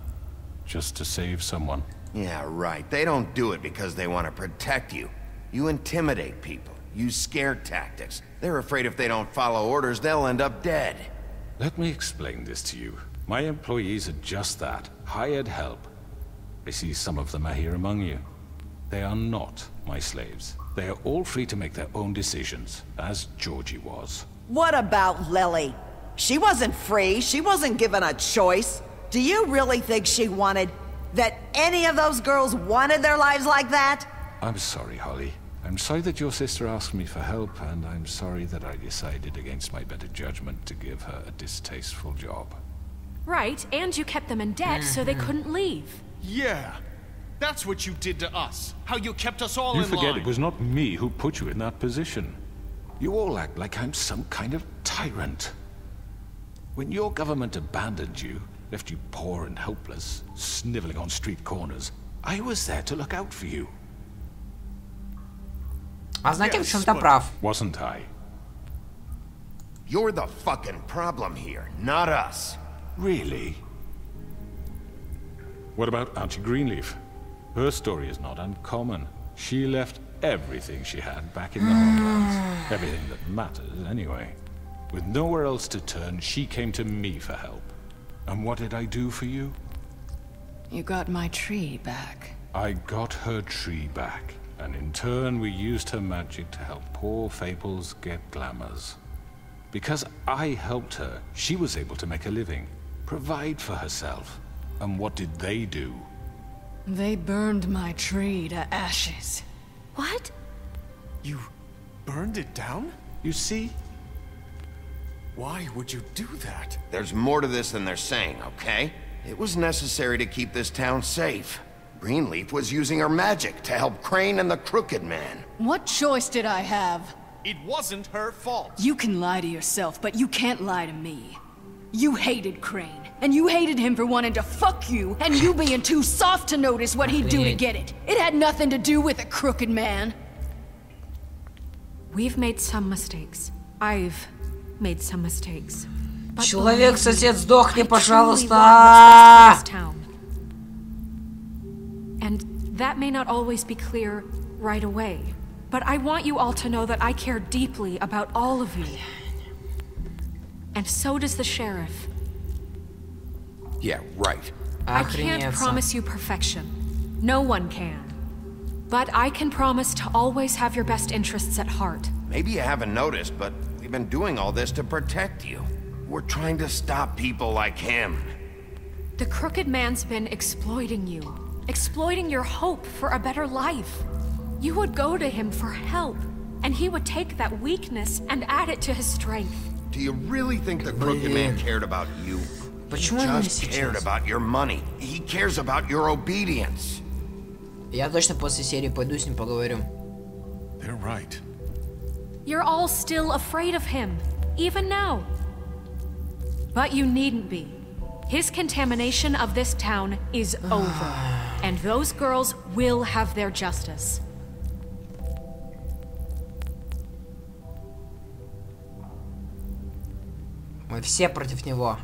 just to save someone. Yeah, right. They don't do it because they want to protect you. You intimidate people, use scare tactics. They're afraid if they don't follow orders, they'll end up dead. Let me explain this to you. My employees are just that, hired help. I see some of them are here among you. They are not my slaves. They are all free to make their own decisions, as Georgie was. What about Lily? She wasn't free. She wasn't given a choice. Do you really think she wanted... that any of those girls wanted their lives like that? I'm sorry, Holly. I'm sorry that your sister asked me for help, and I'm sorry that I decided against my better judgment to give her a distasteful job. Right, and you kept them in debt so they couldn't leave. Yeah. That's what you did to us. How you kept us all You in forget line. it was not me who put you in that position. You all act like I'm some kind of tyrant. When your government abandoned you, left you poor and helpless, sniveling on street corners, I was there to look out for you. А знаете, в чем-то прав. Wasn't I? You're the fucking problem here, not us. Really? What about Auntie Greenleaf? Her story is not uncommon. She left everything she had back in the homelands. Everything that matters, anyway. With nowhere else to turn, she came to me for help. And what did I do for you? You got my tree back. I got her tree back. And in turn, we used her magic to help poor Fables get glamours. Because I helped her, she was able to make a living, provide for herself. And what did they do? They burned my tree to ashes. What? You burned it down? You see? Why would you do that? There's more to this than they're saying, okay? It was necessary to keep this town safe. Greenleaf was using her magic to help Crane and the Crooked Man. What choice did I have? It wasn't her fault. You can lie to yourself, but you can't lie to me. You hated Crane, and you hated him for wanting to fuck you, and you being too soft to notice what he'd do to get it. It had nothing to do with the Crooked Man. We've made some mistakes. I've made some mistakes. But Человек, сосед, сдохни, I truly пожалуйста! love this town. And that may not always be clear right away, but I want you all to know that I care deeply about all of you. And so does the sheriff. Yeah, right. I can't promise you perfection. No one can. But I can promise to always have your best interests at heart. Maybe you haven't noticed, but we've been doing all this to protect you. We're trying to stop people like him. The Crooked Man's been exploiting you. Exploiting your hope for a better life. You would go to him for help, and he would take that weakness and add it to his strength. Do you really think the Crooked Man cared about you? He just cared about your money. He cares about your obedience. Я точно после серии пойду с ним поговорю. They're right. You're all still afraid of him, even now. But you needn't be. His contamination of this town is over, and those girls will have their justice. Мы все против него.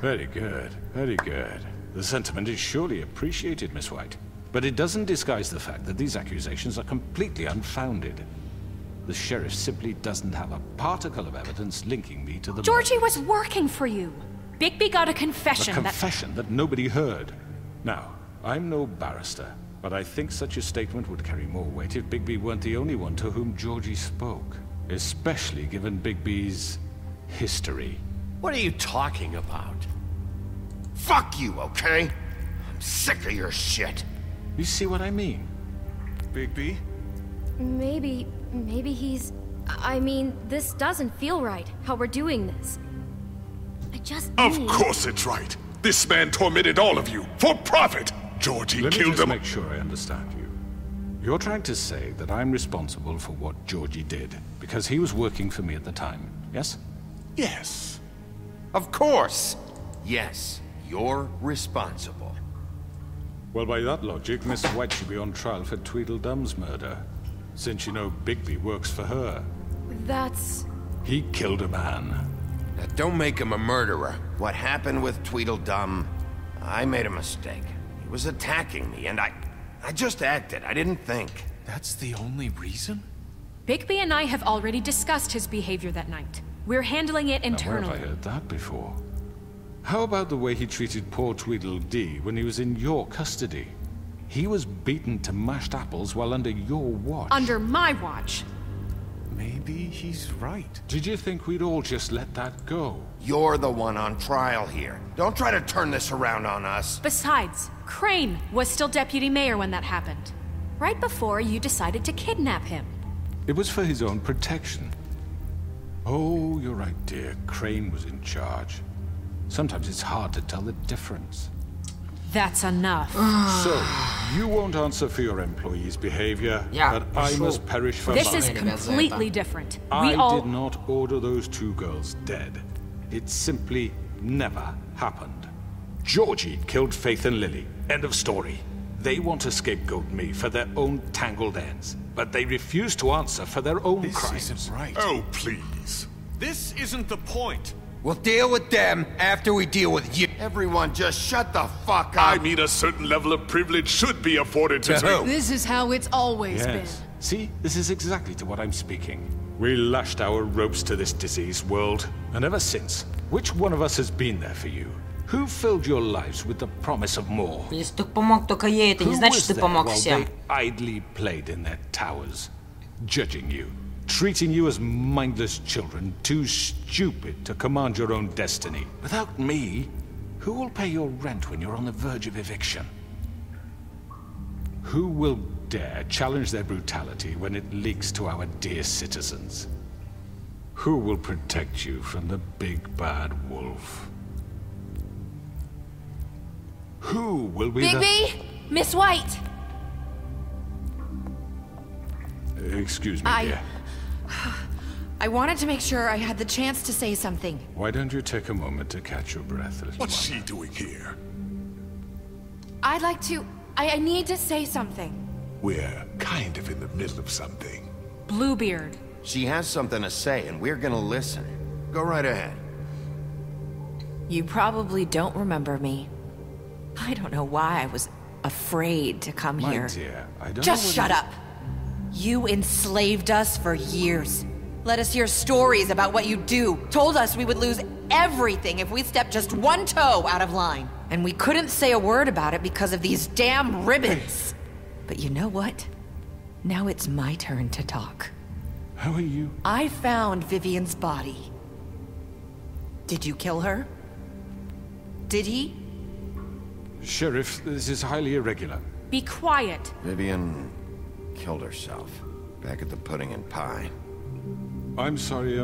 Very good, very good. The sentiment is surely appreciated, Miss White. But it doesn't disguise the fact that these accusations are completely unfounded. The sheriff simply doesn't have a particle of evidence linking me to the Georgie was working for you. Bigby got a confession that nobody heard. Now, I'm no barrister, but I think such a statement would carry more weight if Bigby weren't the only one to whom Georgie spoke. Especially given Bigby's history. What are you talking about? Fuck you, okay? I'm sick of your shit. You see what I mean? Bigby? Maybe he's... I mean, this doesn't feel right, how we're doing this. I just Of course it's right. This man tormented all of you, for profit! Georgie Let me killed just them. make sure I understand you. You're trying to say that I'm responsible for what Georgie did, because he was working for me at the time, yes? Yes. Of course. Yes, you're responsible. Well, by that logic, Miss White should be on trial for Tweedledum's murder, since you know Bigby works for her. That's... He killed a man. Now, don't make him a murderer. What happened with Tweedledum, I made a mistake. He was attacking me, and I just acted. I didn't think. That's the only reason? Bigby and I have already discussed his behavior that night. We're handling it internally. Where have I heard that before? How about the way he treated poor Tweedledee when he was in your custody? He was beaten to mashed apples while under your watch. Under my watch. Maybe he's right. Did you think we'd all just let that go? You're the one on trial here. Don't try to turn this around on us. Besides, Crane was still deputy mayor when that happened. Right before you decided to kidnap him. It was for his own protection. Oh, you're right, dear. Crane was in charge. Sometimes it's hard to tell the difference. That's enough. So, you won't answer for your employees' behavior, but I must perish for mine. This is completely different. I did not order those two girls dead. It simply never happened. Georgie killed Faith and Lily. End of story. They want to scapegoat me for their own tangled ends, but they refuse to answer for their own crimes. This isn't right. Oh, please. This isn't the point. We'll deal with them after we deal with you. Everyone just shut the fuck up. I mean, a certain level of privilege should be afforded to me. This is how it's always been. See, this is exactly to what I'm speaking. We lashed our ropes to this diseased world, and ever since, which one of us has been there for you? Who filled your lives with the promise of more? Если ты помог только ей, это не значит, что ты помог всем. They idly played in their towers, judging you, treating you as mindless children, too stupid to command your own destiny. Without me, who will pay your rent when you're on the verge of eviction? Who will dare challenge their brutality when it leaks to our dear citizens? Who will protect you from the big bad wolf? Who will be Bigby! Miss White! Excuse me, dear. I wanted to make sure I had the chance to say something. Why don't you take a moment to catch your breath, little What's she doing here? I'd like to... I need to say something. We're kind of in the middle of something. Bluebeard. She has something to say, and we're gonna listen. Go right ahead. You probably don't remember me. I don't know why I was afraid to come My here. dear, I don't Just know shut up. You enslaved us for years. Let us hear stories about what you do. Told us we would lose everything if we stepped just one toe out of line. And we couldn't say a word about it because of these damn ribbons. But you know what? Now it's my turn to talk. How are you? I found Vivian's body. Did you kill her? Did he? Sheriff, this is highly irregular. Be quiet. Vivian killed herself back at the Pudding and Pie. I'm sorry,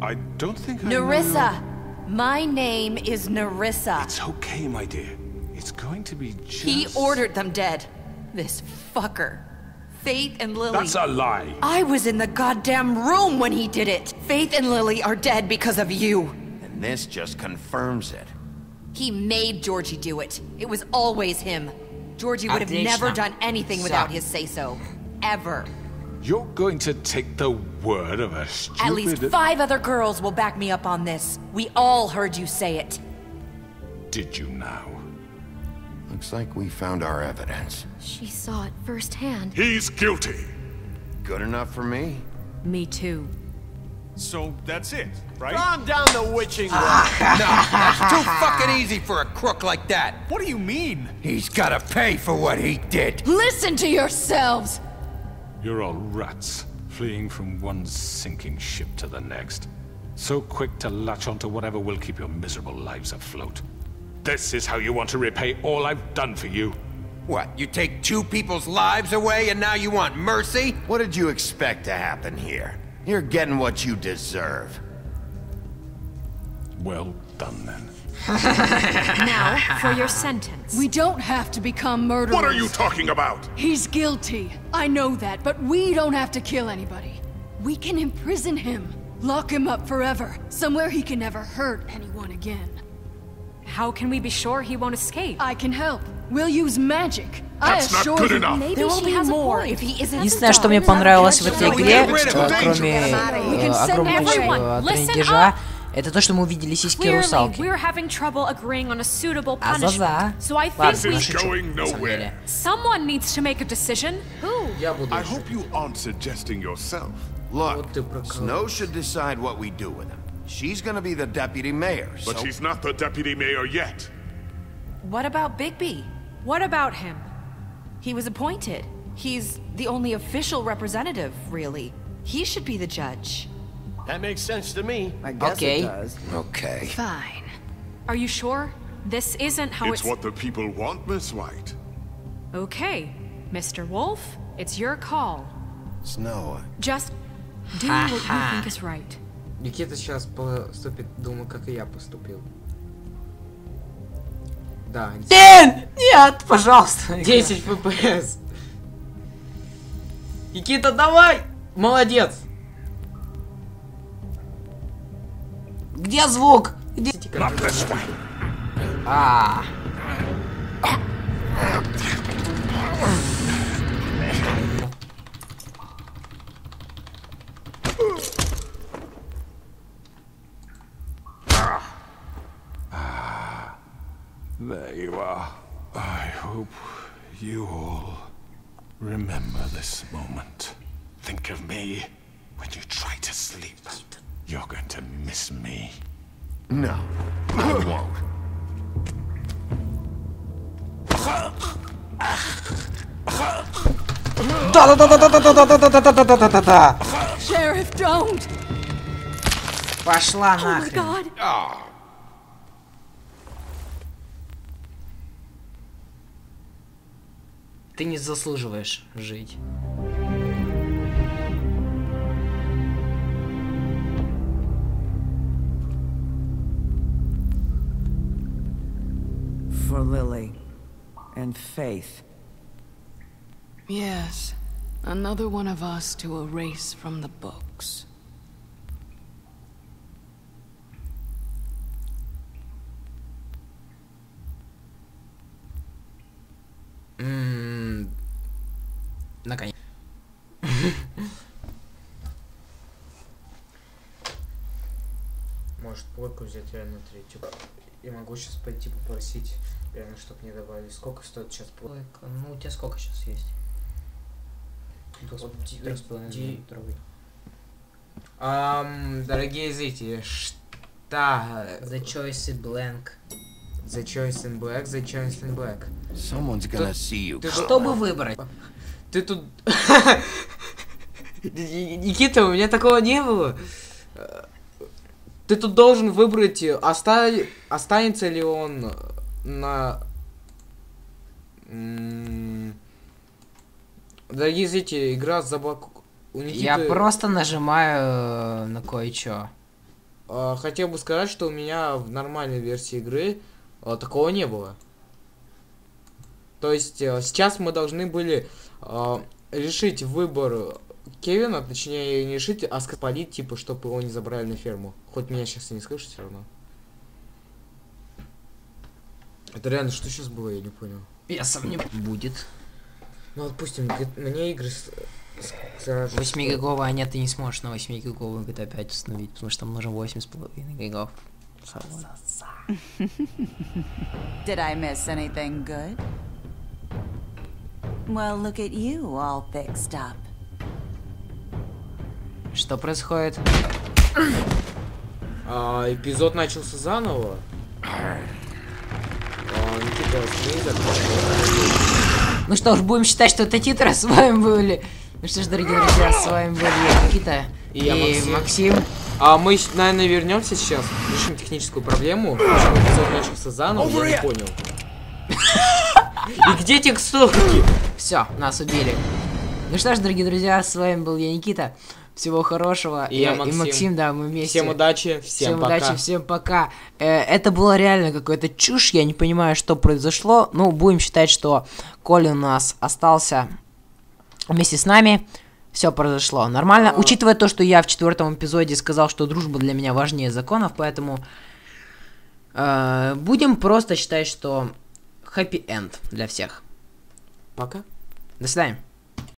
I don't think I Nerissa! My name is Nerissa. It's okay, my dear. It's going to be just... He ordered them dead. This fucker. Faith and Lily... That's a lie! I was in the goddamn room when he did it! Faith and Lily are dead because of you! And this just confirms it. He made Georgie do it. It was always him. Georgie would have never done anything without his say-so. Ever. You're going to take the word of a stupid... At least 5 other girls will back me up on this. We all heard you say it. Did you now? Looks like we found our evidence. She saw it firsthand. He's guilty. Good enough for me. Me too. So that's it, right? Calm down the witching rod. No, that's too fucking easy for a crook like that. What do you mean? He's gotta pay for what he did. Listen to yourselves! You're all rats, fleeing from one sinking ship to the next. So quick to latch onto whatever will keep your miserable lives afloat. This is how you want to repay all I've done for you? What, you take 2 people's lives away and now you want mercy? What did you expect to happen here? You're getting what you deserve. Well done, then. Now, for your sentence. We don't have to become murderers. What are you talking about? He's guilty. I know that, but we don't have to kill anybody. We can imprison him. Lock him up forever. Somewhere he can never hurt anyone again. How can we be sure he won't escape? I can help. We'll use magic. That's not good enough. There will be more if he isn't. Единственное, что мне понравилось в этой игре, кроме огромного трендежа, это то, что мы увидели сиськи русалки. Азаза. Someone needs to make a decision. Who? I hope you aren't suggesting yourself. Look, Snow should decide what we do with him. She's gonna be the deputy mayor, But she's not the deputy mayor yet. What about Bigby? What about him? He was appointed. He's the only official representative, really. He should be the judge. That makes sense to me. I guess Okay. it does. Okay. Fine. Are you sure? This isn't how It's what the people want, Miss White. Okay, Mr. Wolf, it's your call. Snow. Just do what you think is right. Никита сейчас поступит, думаю, как и я поступил. Да. Нет, пожалуйста. 10 FPS. Никита, давай! Молодец! Где звук? Где? There you are. I hope you all remember this moment. Think of me when you try to sleep. You're going to miss me. No, I won't. Да. Sheriff, don't. Пошла Oh my нахрен. God. Ты не заслуживаешь жить. For Lily and Faith. Yes, another one of us to erase from the books. Наконец. Может, плойку взять реально третью. Я могу сейчас пойти попросить, реально, чтобы мне добавили. Сколько стоит сейчас плойка? Ну, у тебя сколько сейчас есть? Дорогие зрители, The choice is blank. The choice in black, the choice in black. Someone's gonna see you. Чтобы выбрать. Ты тут... Никита, у меня такого не было. Ты тут должен выбрать, останется ли он на... Дорогие зрители, игра заблок... Я просто нажимаю на кое-что. Хотел бы сказать, что у меня в нормальной версии игры такого не было. То есть сейчас мы должны были решить выбор Кевина, точнее не решить, а спалить, типа, чтобы его не забрали на ферму. Хоть меня сейчас и не слышат все равно. Это реально, что сейчас было, я не понял. Я сам не будет. Ну, допустим, мне игры... 8-гиговая, нет, ты не сможешь на 8-гиговую GTA 5 установить, потому что там нужно 8,5 гигов. Did I miss anything good? Well, look at you, all fixed up. Что происходит? Эпизод начался заново. Ну что ж, будем считать, что это титры. С вами были... Ну что ж, дорогие друзья, с вами были Никита и Максим. Мы, наверное, вернемся сейчас, решим техническую проблему. Почему эпизод начался заново, я не понял. И где текстурки? Все, нас убили. Ну что ж, дорогие друзья, с вами был я, Никита. Всего хорошего. И я Максим. И Максим, да, мы вместе. Всем удачи, всем пока. Удачи, всем пока. Это было реально какой-то чушь, я не понимаю, что произошло. Ну, будем считать, что Колин у нас остался вместе с нами. Все произошло нормально. Учитывая то, что я в 4-м эпизоде сказал, что дружба для меня важнее законов, поэтому будем просто считать, что happy end для всех. Пока. До свидания.